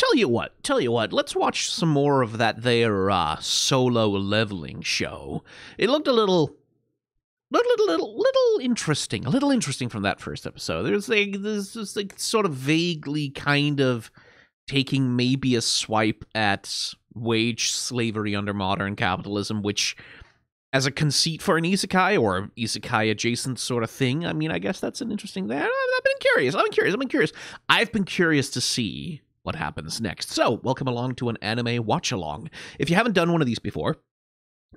tell you what, let's watch some more of that there solo leveling show. It looked a little interesting, from that first episode. There's this like sort of vaguely kind of taking maybe a swipe at wage slavery under modern capitalism, which as a conceit for an isekai or isekai adjacent sort of thing, I mean, I guess that's an interesting thing. I've been curious. I've been curious to see what happens next. So, welcome along to an anime watch-along. If you haven't done one of these before,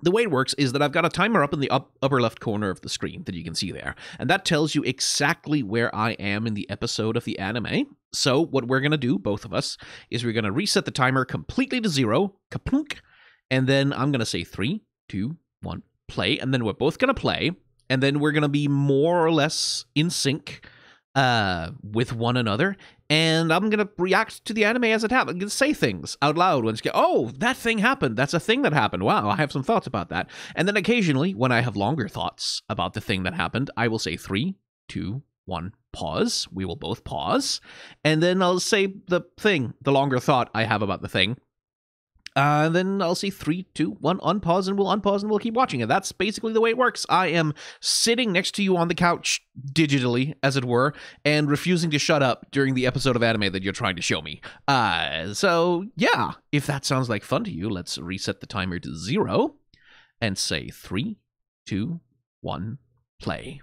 the way it works is that I've got a timer up in the upper left corner of the screen that you can see there, and that tells you exactly where I am in the episode of the anime. So what we're going to do, both of us, is we're going to reset the timer completely to 0, kaplunk, and then I'm going to say 3, 2, 1, play, and then we're both going to play, and then we're going to be more or less in sync with one another, and I'm going to react to the anime as it happens. I'm going to say things out loud when it's oh, that thing happened. That's a thing that happened. Wow, I have some thoughts about that. And then occasionally, when I have longer thoughts about the thing that happened, I will say 3, 2, 1, pause. We will both pause. And then I'll say the longer thought I have about the thing. And then I'll say 3, 2, 1, unpause, and we'll keep watching it. That's basically the way it works. I am sitting next to you on the couch, digitally, as it were, and refusing to shut up during the episode of anime that you're trying to show me. So, yeah, if that sounds like fun to you, let's reset the timer to 0 and say 3, 2, 1, play.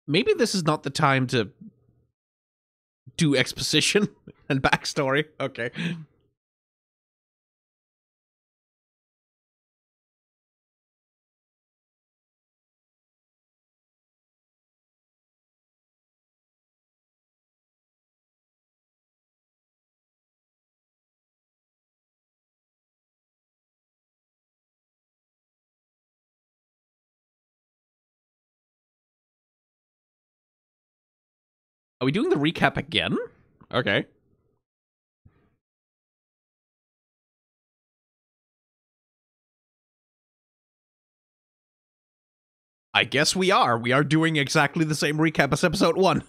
Maybe this is not the time to do exposition and backstory. Okay. Are we doing the recap again? Okay. I guess we are. We are doing exactly the same recap as episode 1.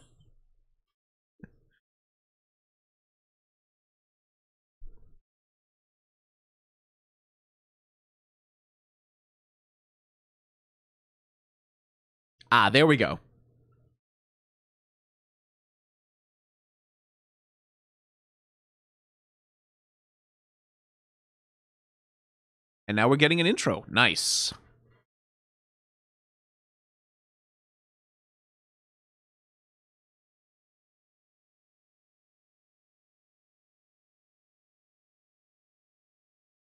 Ah, there we go. And now we're getting an intro. Nice.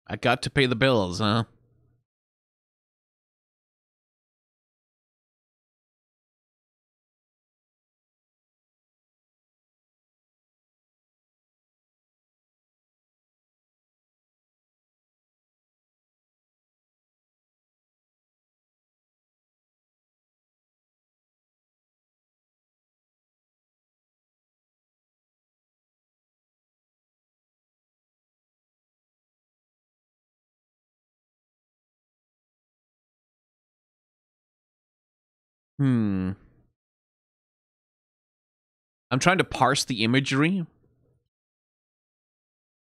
I got to pay the bills, huh? I'm trying to parse the imagery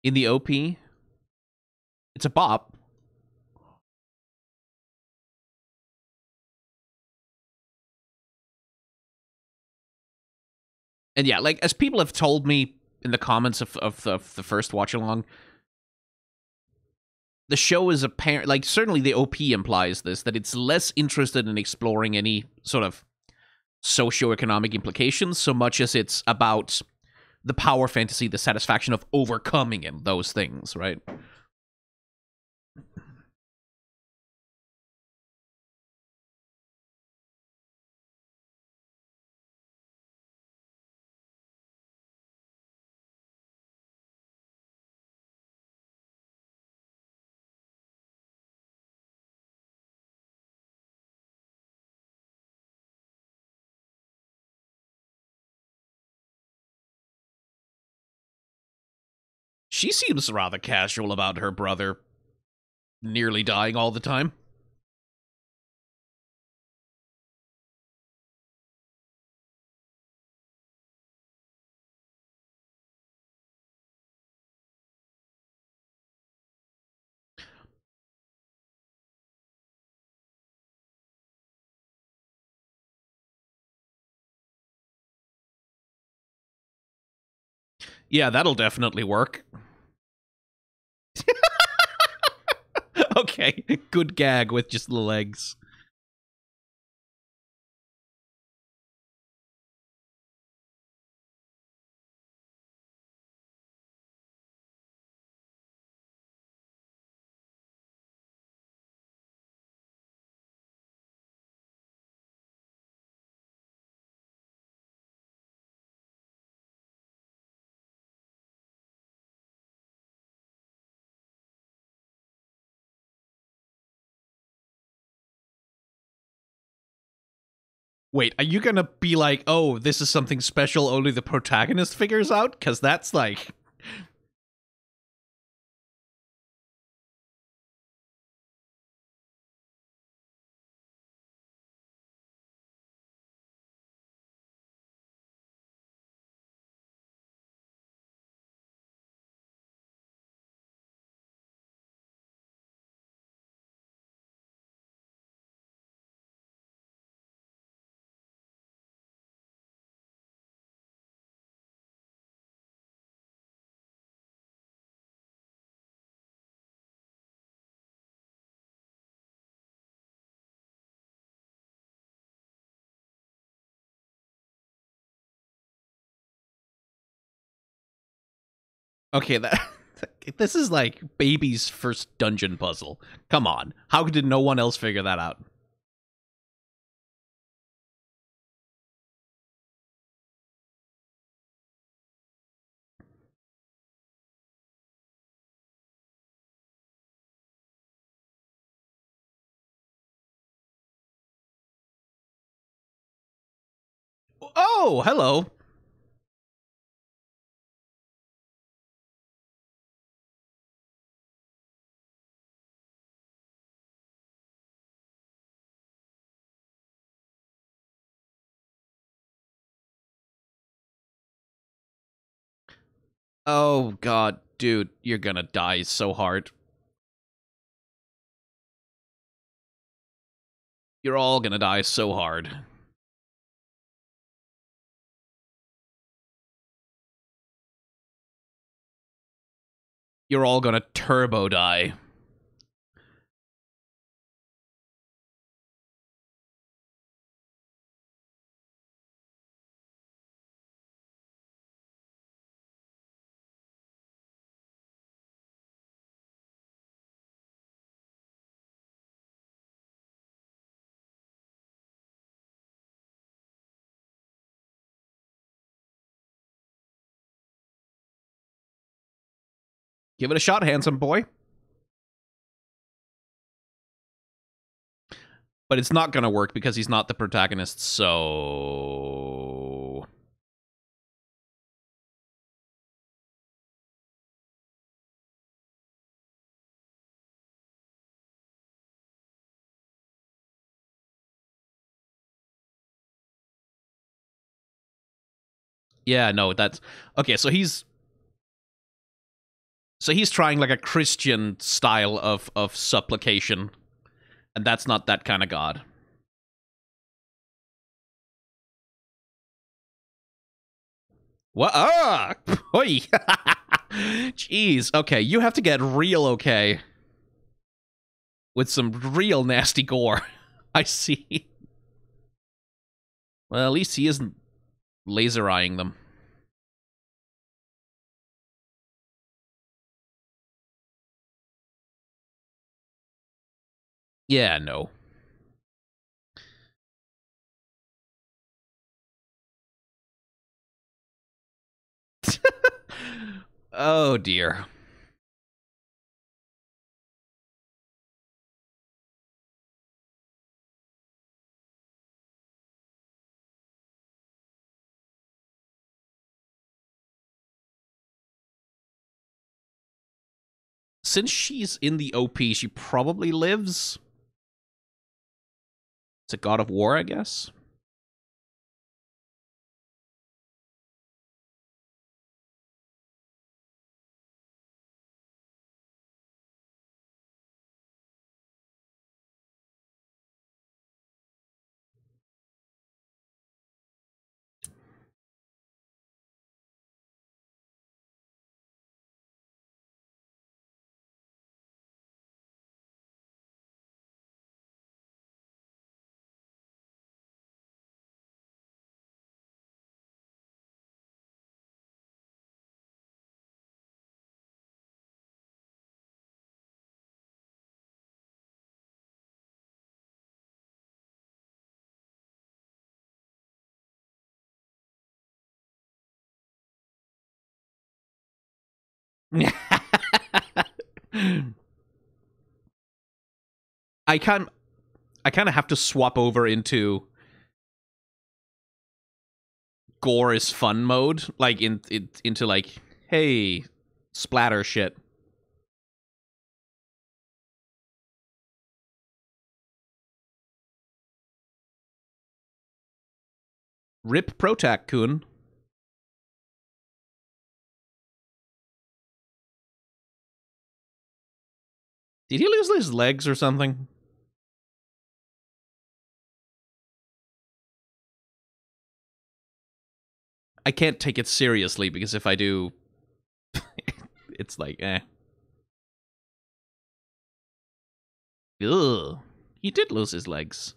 in the OP. It's a bop. And yeah, like, as people have told me in the comments of the first watch along, the show is apparent, like, certainly the OP implies this, that it's less interested in exploring any sort of socioeconomic implications so much as it's about the power fantasy, the satisfaction of overcoming those things, right? She seems rather casual about her brother nearly dying all the time. Yeah, that'll definitely work. Okay, good gag with just the legs. Wait, are you gonna be like, oh, this is something special only the protagonist figures out? Because that's like... Okay, that... This is like baby's first dungeon puzzle. Come on. How did no one else figure that out? Oh, hello. Oh, God, dude, you're gonna die so hard. You're all gonna die so hard. You're all gonna turbo die. Give it a shot, handsome boy. But it's not gonna work because he's not the protagonist, so... Yeah, no, that's... Okay, so he's... So he's trying like a Christian style of supplication, and that's not that kind of god. What? Ah! Oi! Jeez. Okay, you have to get real okay. With some real nasty gore. I see. Well, at least he isn't laser-eyeing them. Yeah, no. Oh, dear. Since she's in the OP, she probably lives. It's a god of war, I guess. I kind of have to swap over into gore is fun mode, like into like, hey, splatter shit. Rip Protac-kun. Did he lose his legs or something? I can't take it seriously because if I do, it's like, eh. Ugh. He did lose his legs.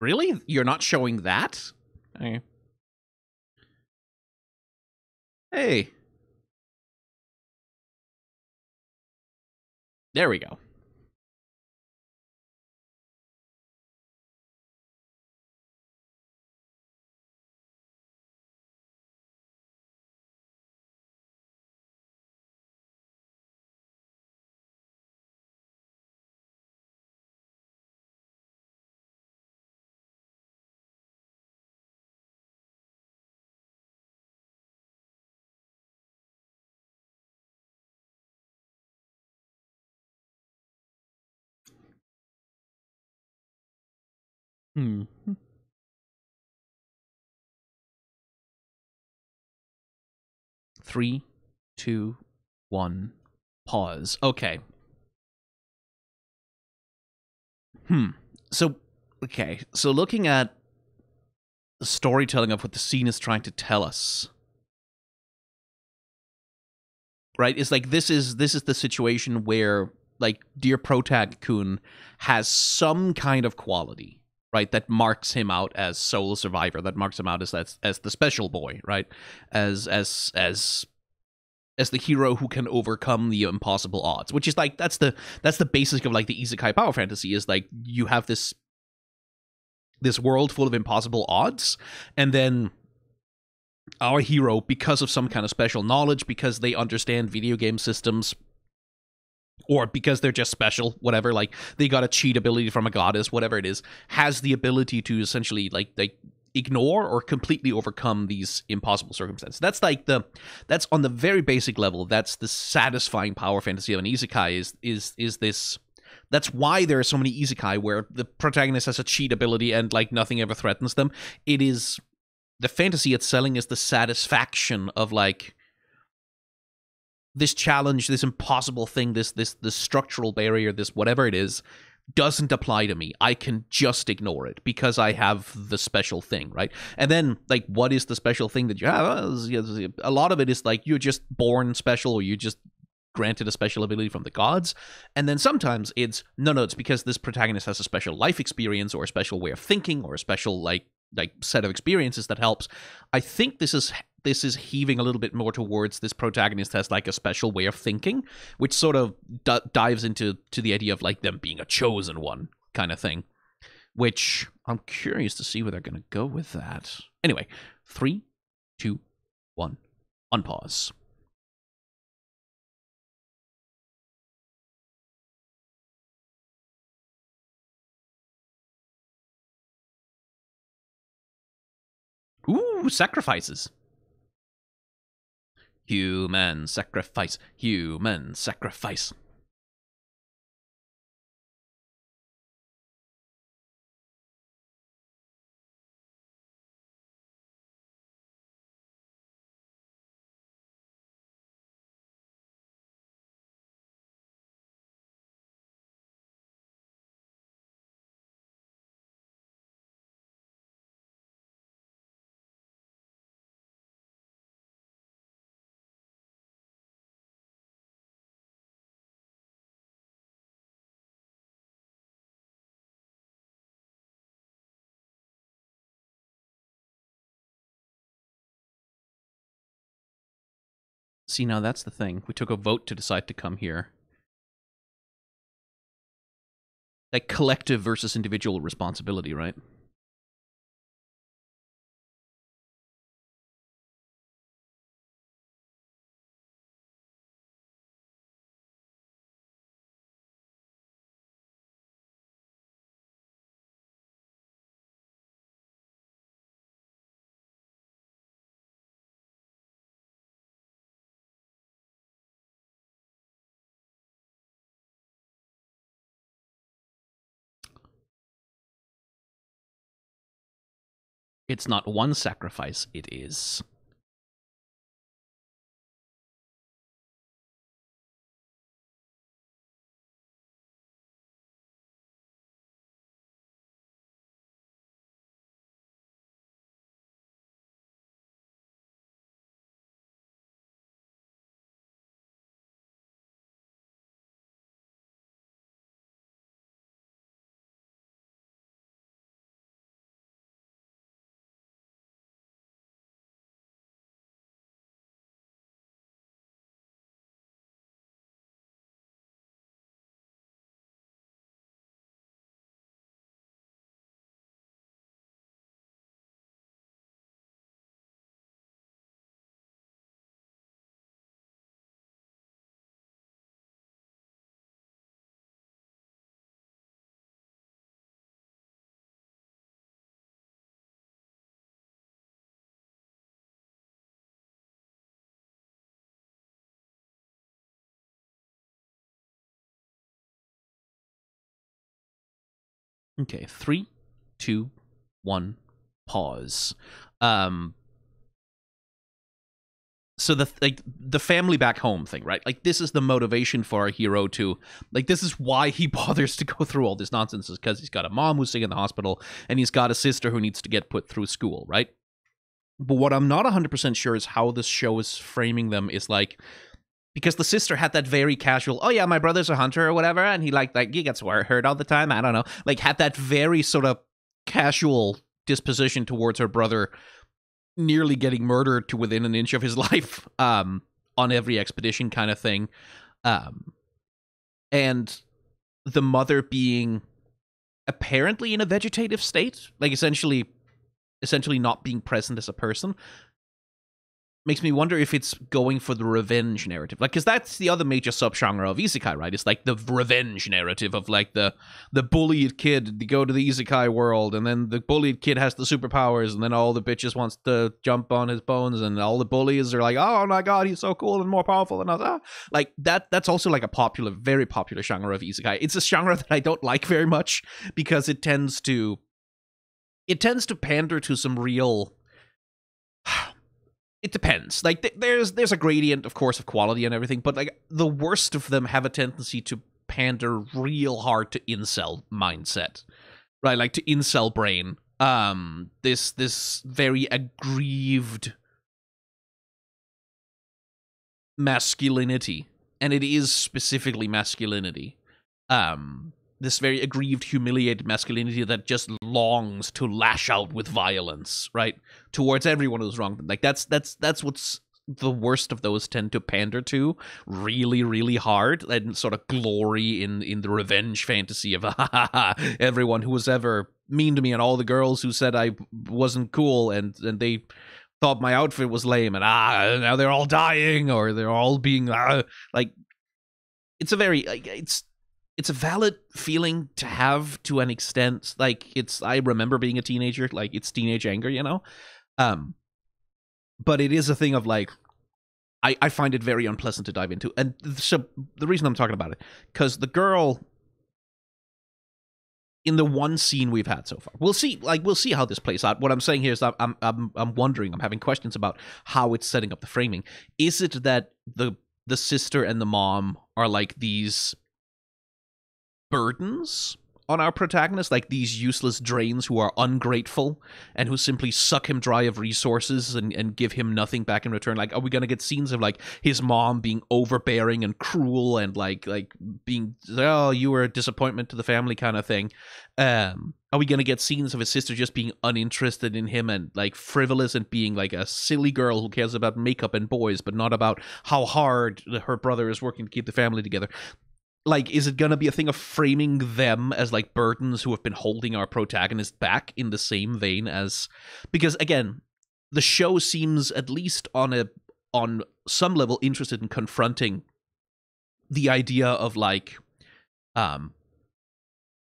Really? You're not showing that? Okay. Hey. There we go. Hmm. 3, 2, 1. Pause. Okay. So, okay. So looking at the storytelling of what the scene is trying to tell us, right? It's like this is the situation where like dear Protag-kun has some kind of quality, right, that marks him out as sole survivor, that marks him out as the special boy, right, as the hero who can overcome the impossible odds, which is like that's the basic of like the isekai power fantasy, is like you have this world full of impossible odds, and then our hero, because of some kind of special knowledge, because they understand video game systems, or because they're just special, whatever, like they got a cheat ability from a goddess, whatever it is, has the ability to essentially like ignore or completely overcome these impossible circumstances. That's like that's on the very basic level. That's the satisfying power fantasy of an isekai. Is this? That's why there are so many isekai where the protagonist has a cheat ability and like nothing ever threatens them. It is the fantasy it's selling is the satisfaction of like this challenge, this impossible thing, this structural barrier, this whatever it is, doesn't apply to me. I can just ignore it because I have the special thing, right? And then, like, what is the special thing that you have? A lot of it is like you're just born special, or you just granted a special ability from the gods. And then sometimes it's no, it's because this protagonist has a special life experience or a special way of thinking or a special like set of experiences that helps. I think this is heaving a little bit more towards this protagonist has like a special way of thinking, which sort of dives into the idea of like them being a chosen one kind of thing, which I'm curious to see where they're going to go with that. Anyway, 3, 2, 1, unpause. Ooh, sacrifices. Human sacrifice. Human sacrifice. See, now that's the thing. We took a vote to decide to come here. Like collective versus individual responsibility, right? It's not one sacrifice, it is. Okay, 3, 2, 1, pause. So the family back home thing, right? Like this is the motivation for our hero to like this is why he bothers to go through all this nonsense, is because he's got a mom who's sick in the hospital and he's got a sister who needs to get put through school, right? But what I'm not 100% sure is how this show is framing them is like, because the sister had that very casual, oh yeah, my brother's a hunter or whatever, and he like he gets hurt all the time, I don't know, like had that very sort of casual disposition towards her brother nearly getting murdered to within an inch of his life on every expedition kind of thing. And the mother being apparently in a vegetative state, like essentially not being present as a person. makes me wonder if it's going for the revenge narrative, like, because that's the other major subgenre of isekai, right? It's like the revenge narrative of like the bullied kid. They go to the isekai world, and then the bullied kid has the superpowers, and then all the bitches wants to jump on his bones, and all the bullies are like, oh my god, he's so cool and more powerful than us. Like that's also like a popular, very popular genre of isekai. It's a genre that I don't like very much because it tends to pander to some real. It depends. Like, there's a gradient, of course, of quality and everything, but like the worst of them have a tendency to pander real hard to incel mindset, right? Like to incel brain. This very aggrieved masculinity, and it is specifically masculinity. This very aggrieved, humiliated masculinity that just longs to lash out with violence, right, towards everyone who's wronged them. Like that's what's the worst of those tend to pander to really, really hard, and sort of glory in the revenge fantasy of everyone who was ever mean to me and all the girls who said I wasn't cool and they thought my outfit was lame and now they're all dying or they're all being like. It's a very it's a valid feeling to have to an extent. Like, I remember being a teenager, like it's teenage anger, you know? But it is a thing of like, I find it very unpleasant to dive into. And so the reason I'm talking about it, because the girl in the one scene we've had so far, we'll see how this plays out. What I'm saying here is I'm wondering, I'm having questions about how it's setting up the framing. Is it that the sister and the mom are like these burdens on our protagonist, like these useless drains who are ungrateful and who simply suck him dry of resources and give him nothing back in return? Like, are we gonna get scenes of like his mom being overbearing and cruel and like being, oh, you were a disappointment to the family kind of thing? Are we gonna get scenes of his sister just being uninterested in him and like frivolous and being like a silly girl who cares about makeup and boys but not about how hard her brother is working to keep the family together? Like, is it gonna be a thing of framing them as like burdens who have been holding our protagonist back in the same vein as, because again, the show seems, at least on some level, interested in confronting the idea of like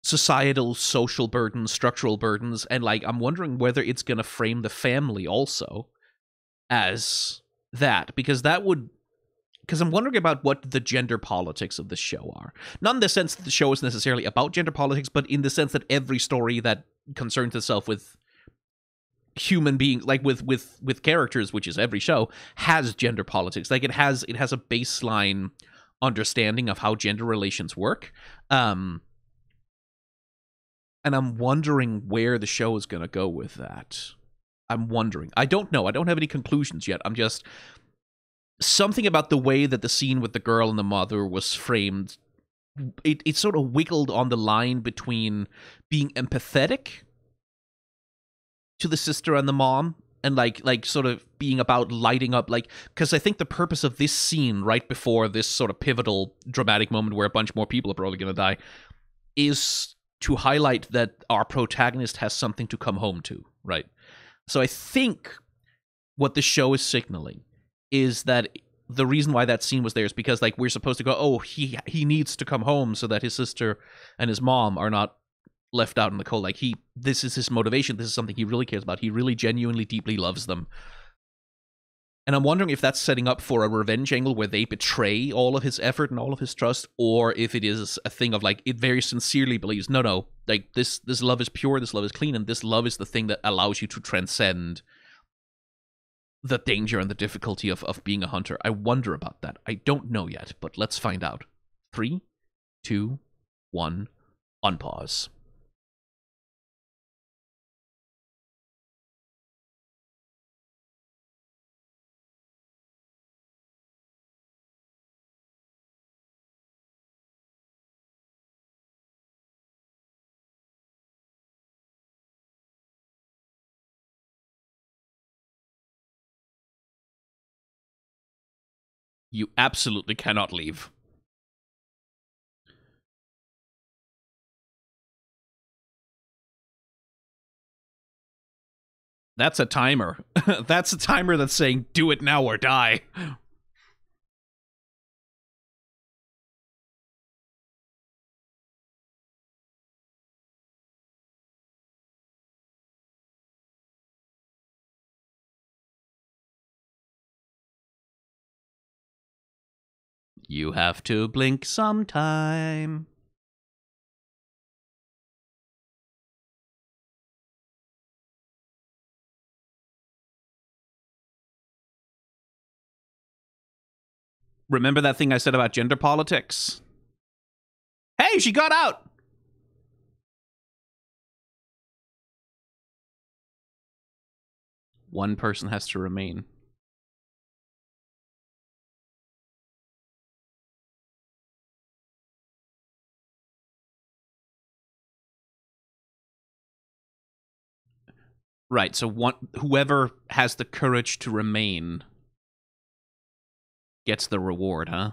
societal, social burdens, structural burdens, and like I'm wondering whether it's gonna frame the family also as that, because I'm wondering about what the gender politics of the show are. Not in the sense that the show is necessarily about gender politics, but in the sense that every story that concerns itself with human beings, like with characters, which is every show, has gender politics. Like it has a baseline understanding of how gender relations work. And I'm wondering where the show is going to go with that. I'm wondering. I don't know. I don't have any conclusions yet. I'm just... something about the way that the scene with the girl and the mother was framed, it sort of wiggled on the line between being empathetic to the sister and the mom and like sort of being about lighting up, like, because I think the purpose of this scene right before this sort of pivotal dramatic moment where a bunch more people are probably going to die is to highlight that our protagonist has something to come home to, right? So I think what the show is signaling is that the reason why that scene was there is because like we're supposed to go, oh, he needs to come home so that his sister and his mom are not left out in the cold. Like this is his motivation. This is something he really cares about. He really genuinely deeply loves them. And I'm wondering if that's setting up for a revenge angle where they betray all of his effort and all of his trust, or if it is a thing of like, it very sincerely believes, no, like this love is pure, this love is clean, and this love is the thing that allows you to transcend the danger and the difficulty of being a hunter. I wonder about that. I don't know yet, but let's find out. 3, 2, 1, unpause. You absolutely cannot leave. That's a timer. That's a timer that's saying, do it now or die. You have to blink sometime. Remember that thing I said about gender politics? Hey, she got out! One person has to remain. Right, so whoever has the courage to remain gets the reward, huh?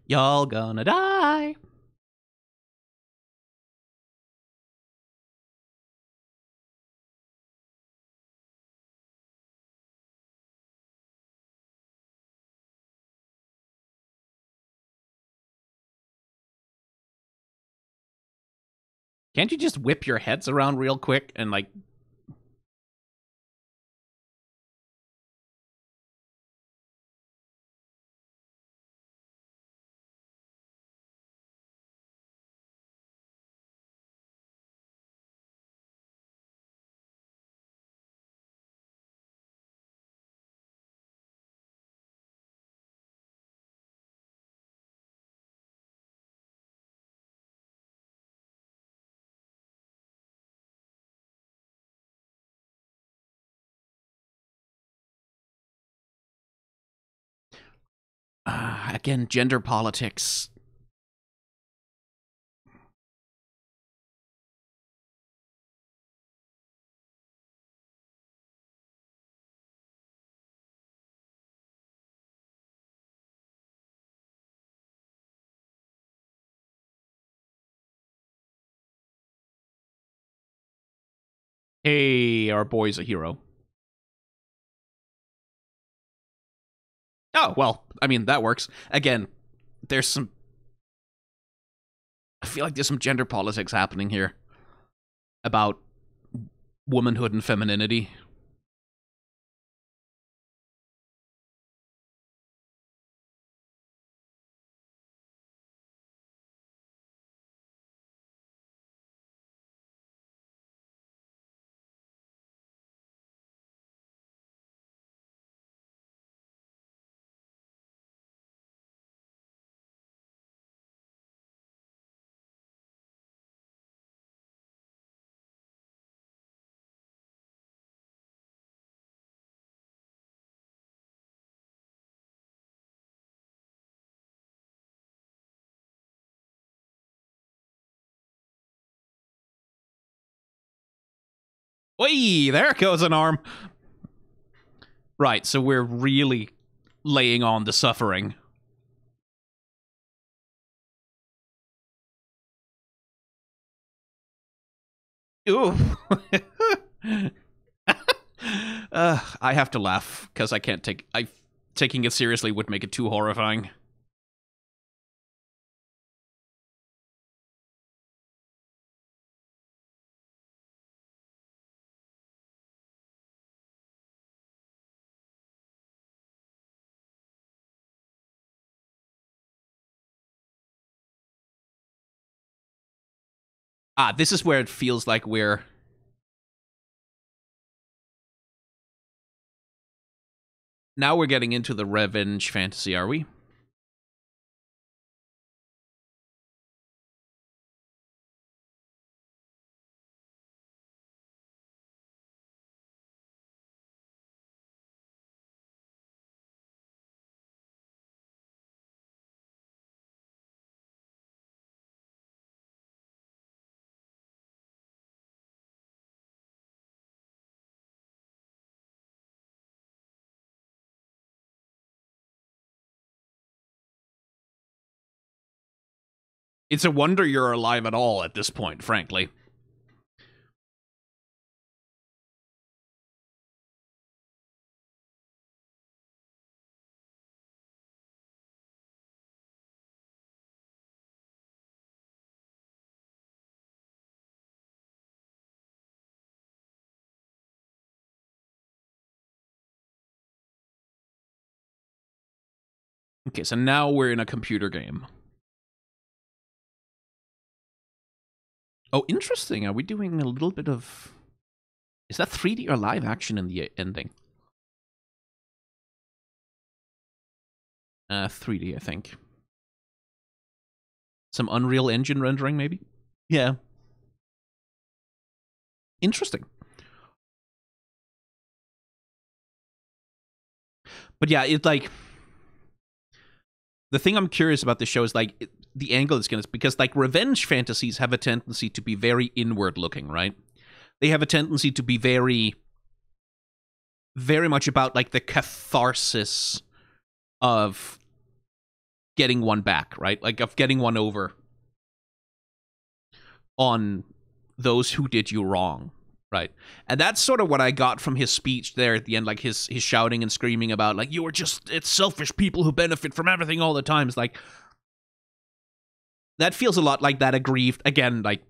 Y'all gonna die. Can't you just whip your heads around real quick and, like... again, gender politics. Hey, our boy's a hero. Oh, well, I mean, that works. Again, there's some... I feel like there's some gender politics happening here about womanhood and femininity. Whee! There goes an arm. Right, so we're really laying on the suffering. Ooh. I have to laugh because I can't take... taking it seriously would make it too horrifying. This is where it feels like we're... Now we're getting into the revenge fantasy, are we? It's a wonder you're alive at all at this point, frankly. Okay, so now we're in a computer game. Oh, interesting. Are we doing a little bit of... Is that 3D or live action in the ending? 3D, I think. Some Unreal Engine rendering, maybe? Yeah. Interesting. But yeah, it's like... The thing I'm curious about this show is, like, the angle it's going to... Because, like, revenge fantasies have a tendency to be very inward-looking, right? They have a tendency to be very much about, like, the catharsis of getting one back, right? Like, of getting one over on those who did you wrong, right? And that's sort of what I got from his speech there at the end, like his shouting and screaming about, like, you are just, it's selfish people who benefit from everything all the time. It's like, that feels a lot like that aggrieved, again, like,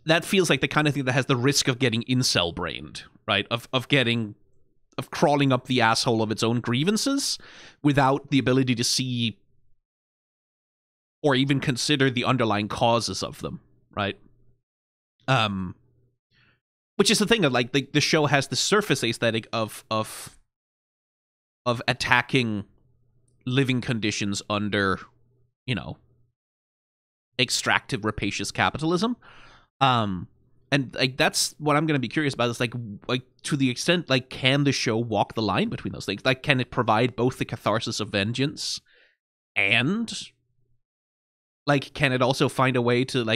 that feels like the kind of thing that has the risk of getting incel-brained, right? Of crawling up the asshole of its own grievances without the ability to see or even consider the underlying causes of them, right? Which is the thing of, like, the show has the surface aesthetic of attacking living conditions under, you know, extractive, rapacious capitalism. And, like, that's what I'm going to be curious about, is, like, to the extent, like, can the show walk the line between those things? Like, can it provide both the catharsis of vengeance and, like, can it also find a way to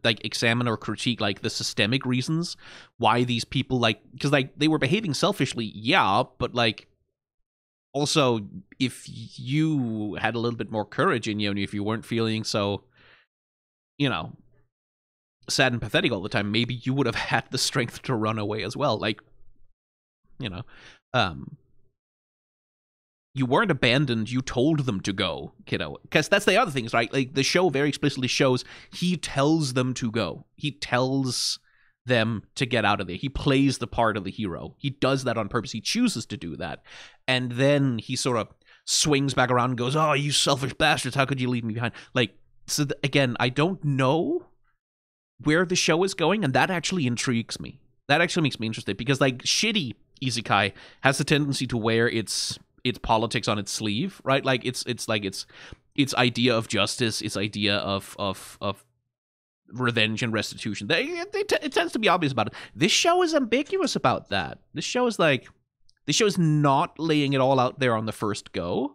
examine or critique, like, the systemic reasons why these people, like, because, like, they were behaving selfishly, yeah, but, like, also, if you had a little bit more courage in you, and if you weren't feeling so, you know, sad and pathetic all the time, maybe you would have had the strength to run away as well. Like, you know, you weren't abandoned, you told them to go, kiddo. Because that's the other things, right? Like, the show very explicitly shows he tells them to go. He tells them to get out of there. He plays the part of the hero. He does that on purpose. He chooses to do that. And then he sort of swings back around and goes, oh, you selfish bastards, how could you leave me behind? Like, so again, I don't know where the show is going, and that actually intrigues me. That actually makes me interested, because, like, shitty isekai has a tendency to wear its politics on its sleeve, right? Like, it's its idea of justice, its idea of revenge and restitution. It tends to be obvious about it. This show is ambiguous about that. This show is not laying it all out there on the first go.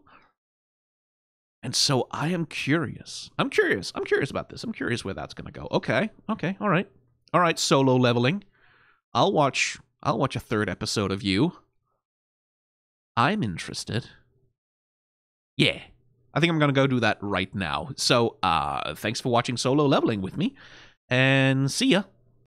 And so I am curious. I'm curious about this. I'm curious where that's going to go. Okay. All right. Solo leveling. I'll watch a third episode of you. I'm interested. Yeah. I think I'm going to go do that right now. So, thanks for watching Solo Leveling with me, and see ya.